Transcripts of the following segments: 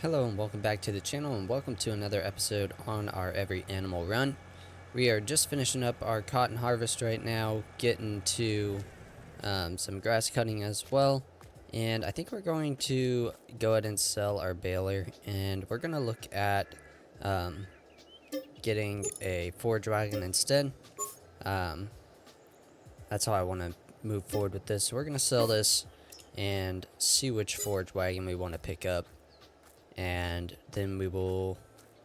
Hello and welcome back to the channel, and welcome to another episode on our Every Animal Run. We are just finishing up our cotton harvest right now, getting to some grass cutting as well, and I think we're going to go ahead and sell our baler, and we're going to look at getting a forage wagon instead. That's how I want to move forward with this. So we're going to sell this and see which forage wagon we want to pick up, and then we will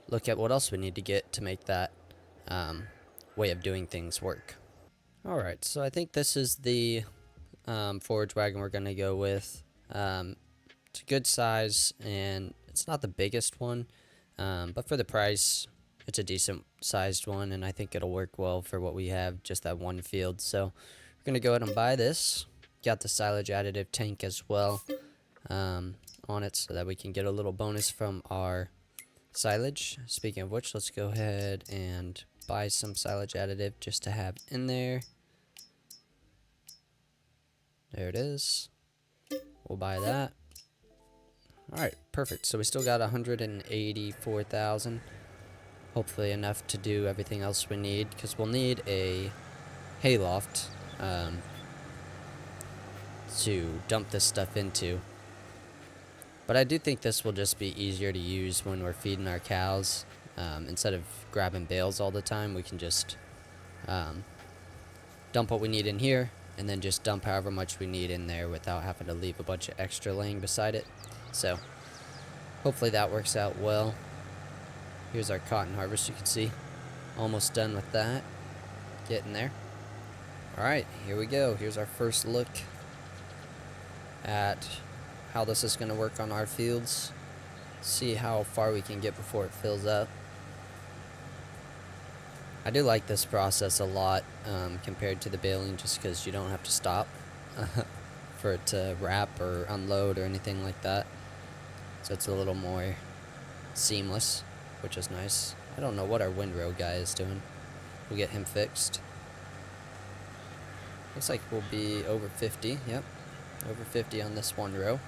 look at what else we need to get to make that way of doing things work. Alright, so I think this is the forage wagon we're going to go with. It's a good size, and it's not the biggest one, but for the price, it's a decent sized one, and I think it'll work well for what we have, just that one field. So we're going to go ahead and buy this. Got the silage additive tank as well on it, so that we can get a little bonus from our silage. Speaking of which, let's go ahead and buy some silage additive just to have in there. There it is. We'll buy that. Alright, perfect. So we still got 184,000. Hopefully enough to do everything else we need, because we'll need a hayloft to dump this stuff into. But I do think this will just be easier to use when we're feeding our cows. Instead of grabbing bales all the time, we can just dump what we need in here, and then just dump however much we need in there without having to leave a bunch of extra laying beside it. So hopefully that works out well. Here's our cotton harvest, you can see. Almost done with that. Getting there. Alright, here we go. Here's our first look at how this is going to work on our fields. See how far we can get before it fills up. I do like this process a lot compared to the baling, just because you don't have to stop for it to wrap or unload or anything like that. So it's a little more seamless, which is nice. I don't know what our windrow guy is doing. We'll get him fixed. Looks like we'll be over 50. Yep, over 50 on this one row.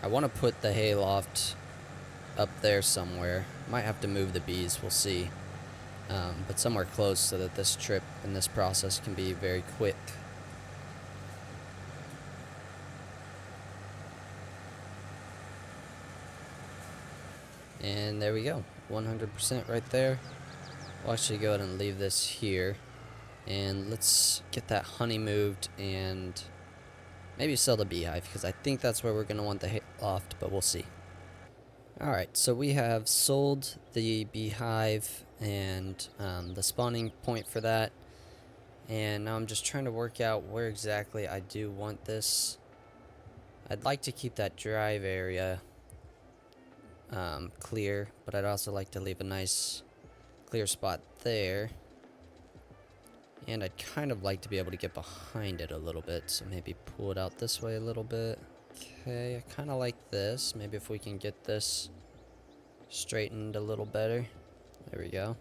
I want to put the hayloft up there somewhere. Might have to move the bees, we'll see. But somewhere close, so that this trip and this process can be very quick. And there we go, 100% right there. We'll actually go ahead and leave this here. And let's get that honey moved and maybe sell the beehive, because I think that's where we're going to want the hayloft, but we'll see. Alright, so we have sold the beehive and the spawning point for that. And now I'm just trying to work out where exactly I do want this. I'd like to keep that drive area clear, but I'd also like to leave a nice clear spot there. And I'd kind of like to be able to get behind it a little bit, so maybe pull it out this way a little bit. Okay, I kind of like this. Maybe if we can get this straightened a little better. There we go.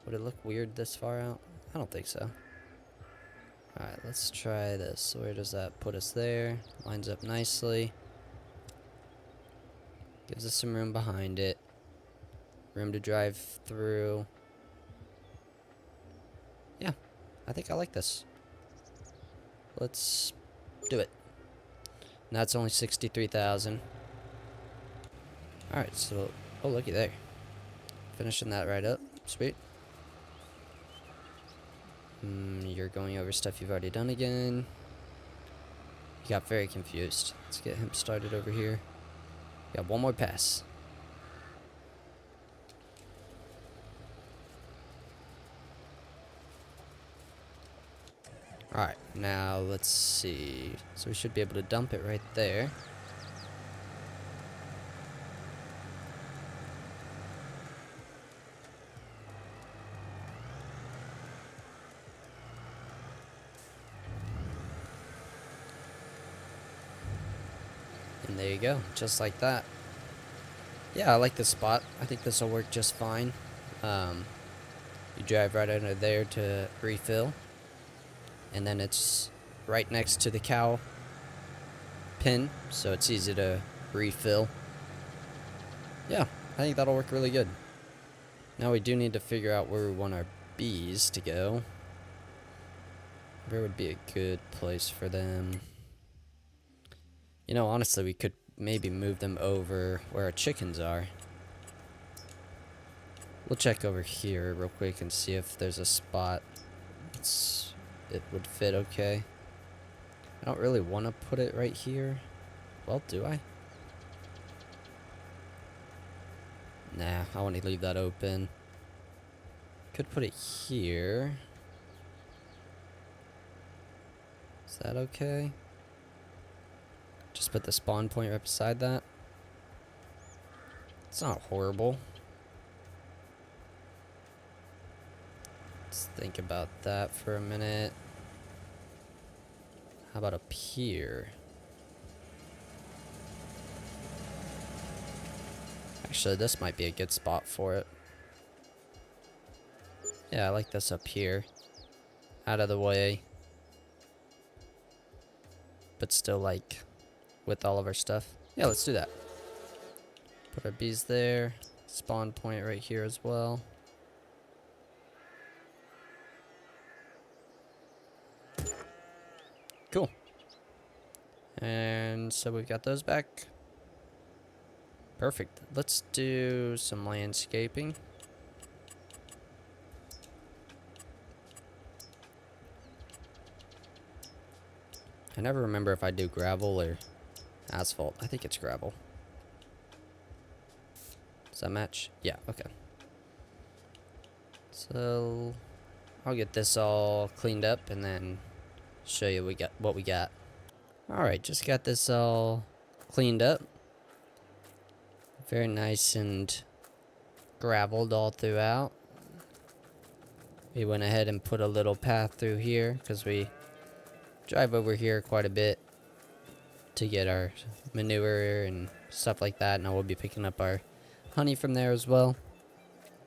Would it look weird this far out? I don't think so. Alright, let's try this. So where does that put us there? Lines up nicely. Gives us some room behind it. Room to drive through. Yeah, I think I like this. Let's do it. And that's only 63,000. Alright, so, oh, looky there. Finishing that right up. Sweet. You're going over stuff you've already done again. You got very confused. Let's get him started over here. Got one more pass. Alright, now let's see. So we should be able to dump it right there. And there you go, just like that. Yeah, I like this spot. I think this will work just fine. You drive right under there to refill. And then it's right next to the cow pen, so it's easy to refill. Yeah, I think that'll work really good. Now we do need to figure out where we want our bees to go. Where would be a good place for them? You know, honestly, we could maybe move them over where our chickens are. We'll check over here real quick and see if there's a spot it would fit okay. I don't really want to put it right here. Well, do I? Nah, I want to leave that open. Could put it here. Is that okay? Just put the spawn point right beside that. It's not horrible. Let's think about that for a minute. How about up here? Actually, this might be a good spot for it. Yeah, I like this up here. Out of the way. But still, like, with all of our stuff. Yeah, let's do that. Put our bees there. Spawn point right here as well. Cool. And so we've got those back. Perfect. Let's do some landscaping. I never remember if I do gravel or asphalt. I think it's gravel. Does that match? Yeah, okay. So I'll get this all cleaned up and then show you what we got. Alright, just got this all cleaned up. Very nice and graveled all throughout. We went ahead and put a little path through here because we drive over here quite a bit to get our manure and stuff like that. Now we'll be picking up our honey from there as well.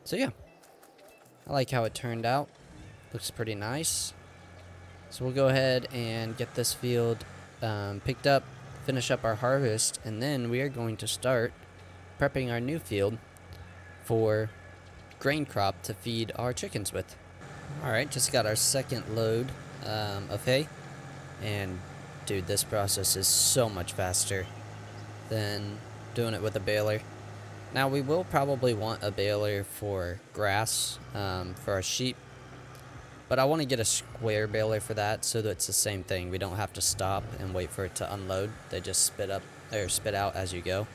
So yeah, I like how it turned out. Looks pretty nice. So we'll go ahead and get this field picked up, finish up our harvest, and then we are going to start prepping our new field for grain crop to feed our chickens with. Alright, just got our second load of hay, and dude, this process is so much faster than doing it with a baler. Now we will probably want a baler for grass for our sheep, but I want to get a square baler for that so that it's the same thing. We don't have to stop and wait for it to unload. They just spit out as you go.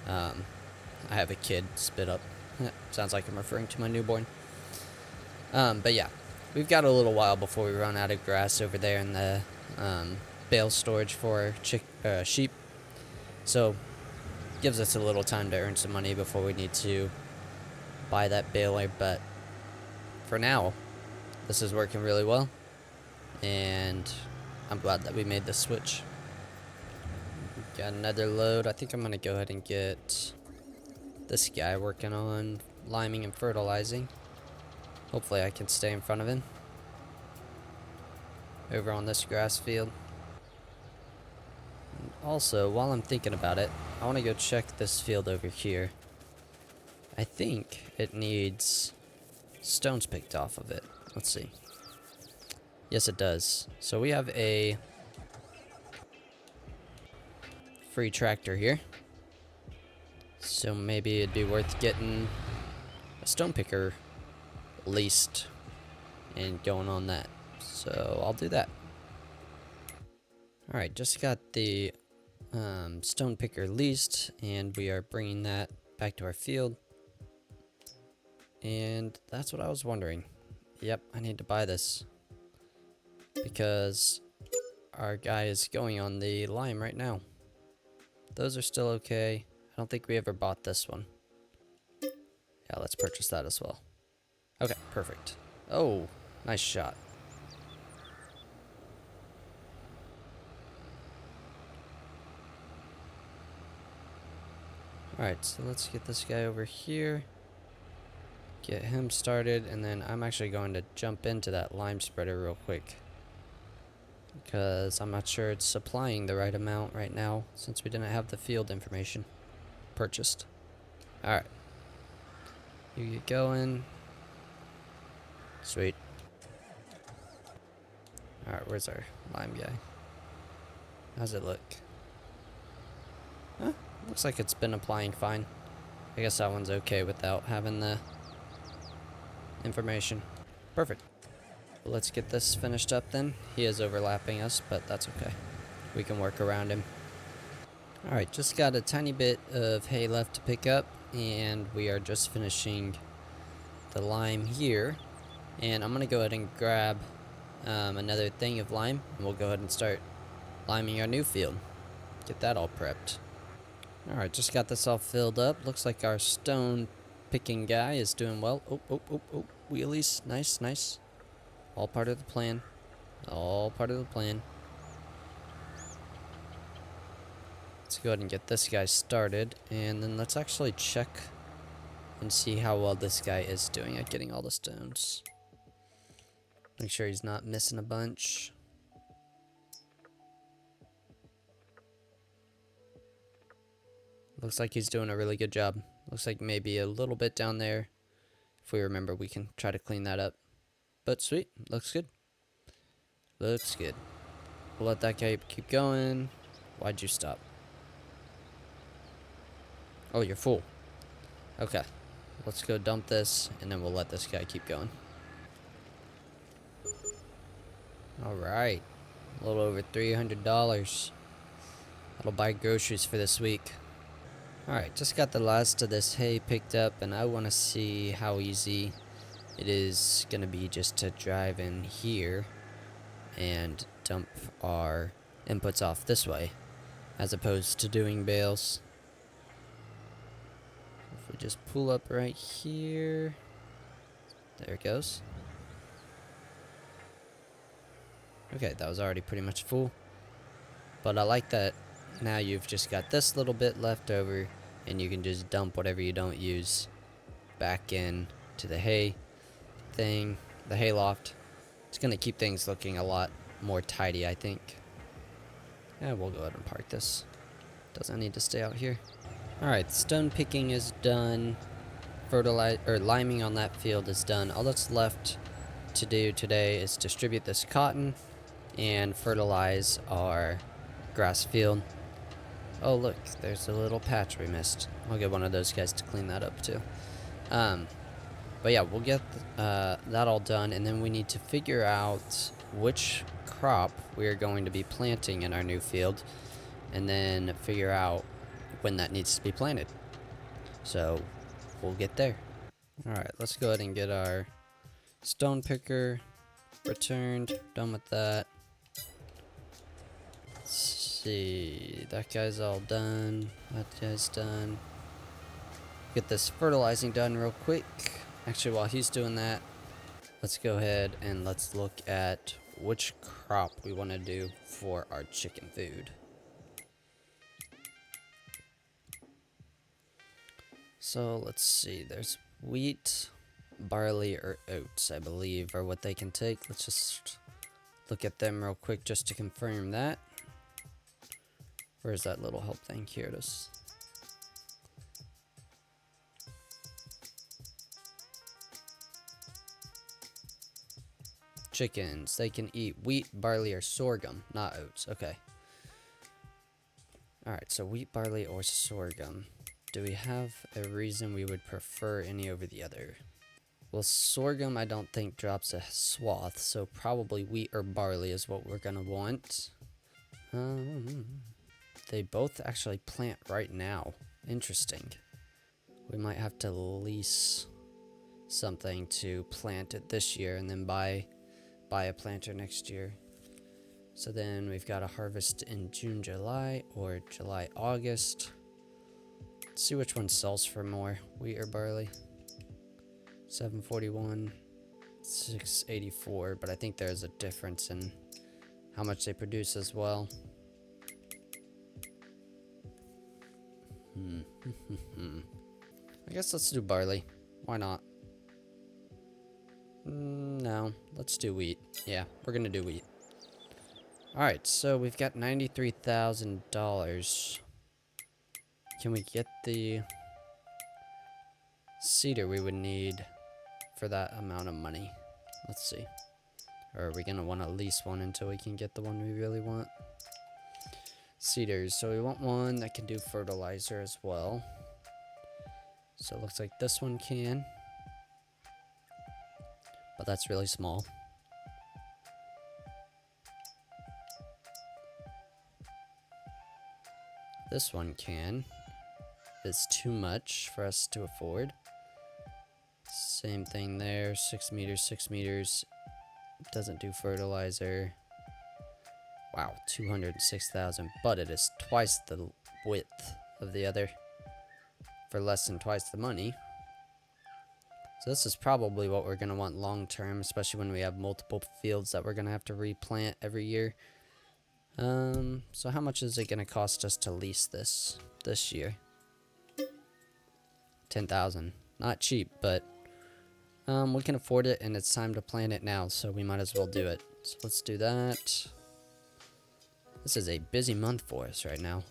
I have a kid spit up. Sounds like I'm referring to my newborn. But yeah, we've got a little while before we run out of grass over there in the bale storage for sheep. So gives us a little time to earn some money before we need to buy that baler. But for now, this is working really well, and I'm glad that we made the switch. Got another load. I think I'm gonna go ahead and get this guy working on liming and fertilizing. Hopefully I can stay in front of him over on this grass field. And also, while I'm thinking about it, I want to go check this field over here. I think it needs stones picked off of it. Let's see. Yes, it does. So we have a free tractor here. So maybe it'd be worth getting a stone picker leased and going on that. So I'll do that. Alright, just got the stone picker leased, and we are bringing that back to our field. And that's what I was wondering. Yep, I need to buy this because our guy is going on the lime right now. Those are still okay. I don't think we ever bought this one. Yeah, let's purchase that as well. Okay, perfect. Oh, nice shot. Alright, so let's get this guy over here. Get him started, and then I'm actually going to jump into that lime spreader real quick. because I'm not sure it's supplying the right amount right now since we didn't have the field information purchased. Alright. You get going. Sweet. Alright, where's our lime guy? How's it look? Huh? Looks like it's been applying fine. I guess that one's okay without having the information. Perfect. Well, let's get this finished up then. He is overlapping us, but that's okay. We can work around him. Alright, just got a tiny bit of hay left to pick up, and we are just finishing the lime here. And I'm going to go ahead and grab another thing of lime, and we'll go ahead and start liming our new field. Get that all prepped. Alright, just got this all filled up. Looks like our stone picking guy is doing well. Oh, wheelies. Nice, nice. All part of the plan. All part of the plan. Let's go ahead and get this guy started, and then let's actually check and see how well this guy is doing at getting all the stones. Make sure he's not missing a bunch. Looks like he's doing a really good job. Looks like maybe a little bit down there. If we remember, we can try to clean that up. But sweet, looks good. Looks good. We'll let that guy keep going. Why'd you stop? Oh, you're full. Okay. Let's go dump this, and then we'll let this guy keep going. Alright. A little over $300. That'll buy groceries for this week. Alright, just got the last of this hay picked up, and I want to see how easy it is going to be just to drive in here and dump our inputs off this way, as opposed to doing bales. If we just pull up right here, there it goes. Okay, that was already pretty much full, but I like that now you've just got this little bit left over, and you can just dump whatever you don't use back in to the hay thing, the hay loft. It's gonna keep things looking a lot more tidy, I think. Yeah, we'll go ahead and park this. Doesn't need to stay out here. Alright, stone picking is done. Liming on that field is done. All that's left to do today is distribute this cotton and fertilize our grass field. Oh look, there's a little patch we missed. I'll get one of those guys to clean that up too. But yeah, we'll get that all done, and then we need to figure out which crop we are going to be planting in our new field, and then figure out when that needs to be planted. So we'll get there. Alright, let's go ahead and get our stone picker returned. Done with that. Let's see. That guy's all done. That guy's done. Get this fertilizing done real quick. Actually, while he's doing that, let's go ahead and let's look at which crop we want to do for our chicken food. So let's see. There's wheat, barley, or oats, I believe, are what they can take. Let's just look at them real quick just to confirm that. Where's that little help thing? Here it is. Chickens, they can eat wheat, barley, or sorghum, not oats. Okay. Alright, so wheat, barley, or sorghum. Do we have a reason we would prefer any over the other? Well, sorghum I don't think drops a swath, so probably wheat or barley is what we're gonna want. They both actually plant right now. Interesting. We might have to lease something to plant it this year and then buy a planter next year. So then we've got a harvest in June, July, or July, August. Let's see which one sells for more, wheat or barley. 741, 684, but I think there's a difference in how much they produce as well. I guess let's do barley. Why not? No, let's do wheat. Yeah, we're gonna do wheat. Alright, so we've got $93,000. Can we get the cedar we would need for that amount of money? Let's see. Or are we gonna want to lease one until we can get the one we really want? Cedars. So we want one that can do fertilizer as well. So it looks like this one can. But that's really small. This one can. It's too much for us to afford. Same thing there. 6 meters, 6 meters. Doesn't do fertilizer. Wow, 206,000. But it is twice the width of the other for less than twice the money. So this is probably what we're going to want long term, especially when we have multiple fields that we're going to have to replant every year. So how much is it going to cost us to lease this year? 10,000. Not cheap, but we can afford it, and it's time to plant it now, so we might as well do it. So let's do that. This is a busy month for us right now.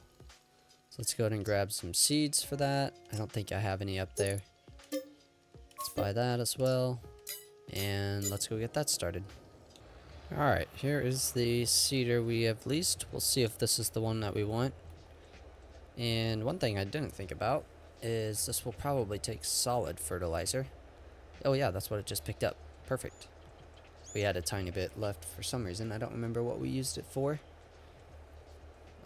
So let's go ahead and grab some seeds for that. I don't think I have any up there. Let's buy that as well. And let's go get that started. Alright, here is the cedar we have leased. We'll see if this is the one that we want. And one thing I didn't think about is this will probably take solid fertilizer. Oh yeah, that's what it just picked up. Perfect. We had a tiny bit left for some reason. I don't remember what we used it for.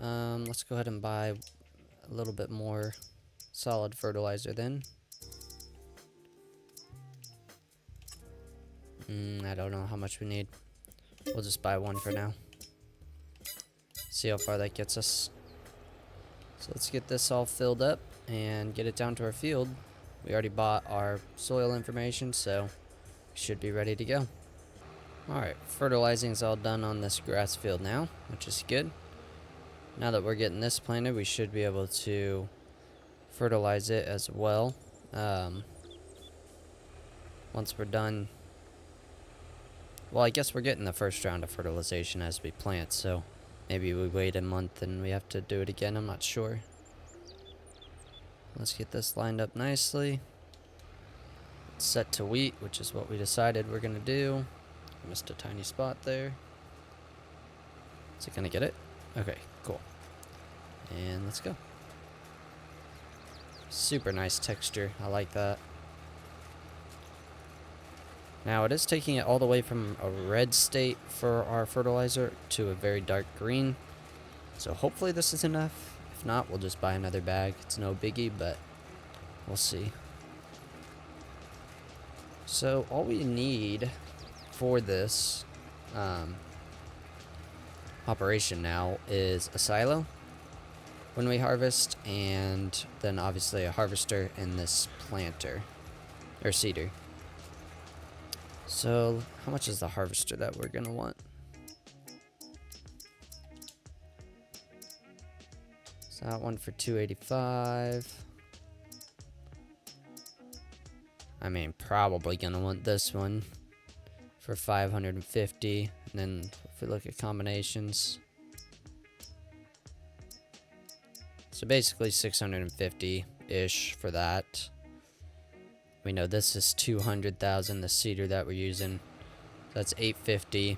Let's go ahead and buy a little bit more solid fertilizer then. I don't know how much we need. We'll just buy one for now. See how far that gets us. So let's get this all filled up and get it down to our field. We already bought our soil information, so we should be ready to go. Alright, fertilizing is all done on this grass field now, which is good. Now that we're getting this planted, we should be able to fertilize it as well. Once we're done. Well, I guess we're getting the first round of fertilization as we plant, so maybe we wait a month and we have to do it again. I'm not sure. Let's get this lined up nicely. It's set to wheat, which is what we decided we're going to do. Missed a tiny spot there. Is it going to get it? Okay, cool. And let's go. Super nice texture. I like that. Now it is taking it all the way from a red state for our fertilizer to a very dark green. So hopefully this is enough. If not, we'll just buy another bag. It's no biggie, but we'll see. So all we need for this operation now is a silo when we harvest, and then obviously a harvester and this planter or seeder. So how much is the harvester that we're gonna want? So that one for 285. I mean, probably gonna want this one for 550. And then if we look at combinations, so basically 650-ish for that. We know this is 200,000, the cedar that we're using. That's 850.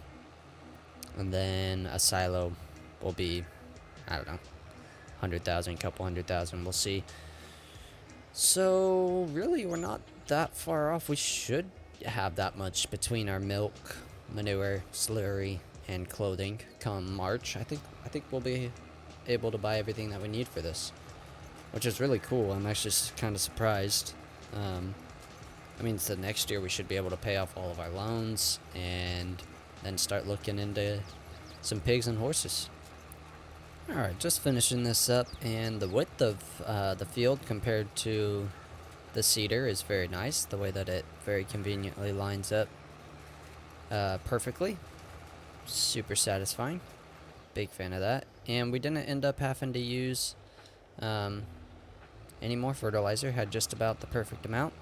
And then a silo will be, I don't know, 100,000, couple 100,000, we'll see. So really we're not that far off. We should have that much between our milk, manure, slurry, and clothing come March. I think we'll be able to buy everything that we need for this, which is really cool. I'm actually kind of surprised. That means that next year we should be able to pay off all of our loans and then start looking into some pigs and horses. Alright, just finishing this up, and the width of the field compared to the cedar is very nice. The way that it very conveniently lines up perfectly. Super satisfying. Big fan of that. And we didn't end up having to use any more fertilizer. Had just about the perfect amount.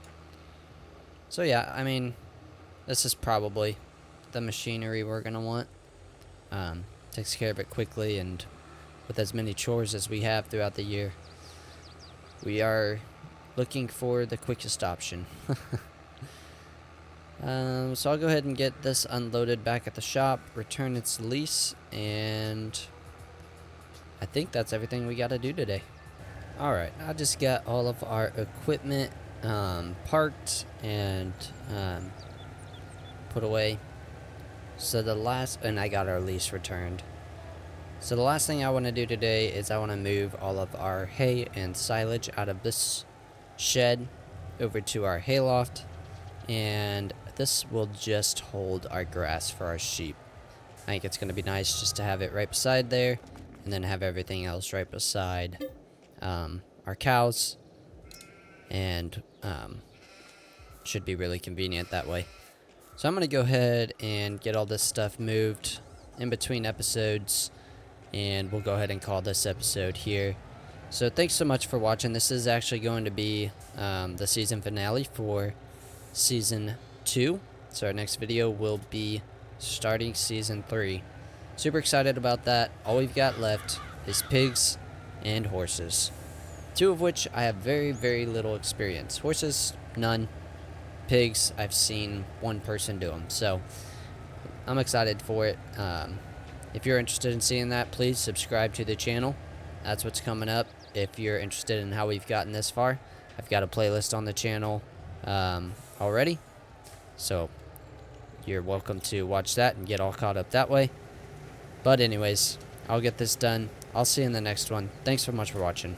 So yeah, I mean, this is probably the machinery we're gonna want. takes care of it quickly, and with as many chores as we have throughout the year, we are looking for the quickest option. So I'll go ahead and get this unloaded back at the shop, return its lease, and I think that's everything we got to do today. Alright, I just got all of our equipment parked and put away. So and I got our lease returned. So the last thing I want to do today is I want to move all of our hay and silage out of this shed over to our hayloft, and this will just hold our grass for our sheep. I think it's going to be nice just to have it right beside there, and then have everything else right beside our cows, and should be really convenient that way. So I'm going to go ahead and get all this stuff moved in between episodes, and we'll go ahead and call this episode here. So thanks so much for watching. This is actually going to be the season finale for season 2. So our next video will be starting season 3. Super excited about that. All we've got left is pigs and horses, 2 of which I have very, very little experience. Horses, none. Pigs, I've seen 1 person do them. So I'm excited for it. If you're interested in seeing that, please subscribe to the channel. That's what's coming up. If you're interested in how we've gotten this far, I've got a playlist on the channel already. So you're welcome to watch that and get all caught up that way. But anyways, I'll get this done. I'll see you in the next one. Thanks so much for watching.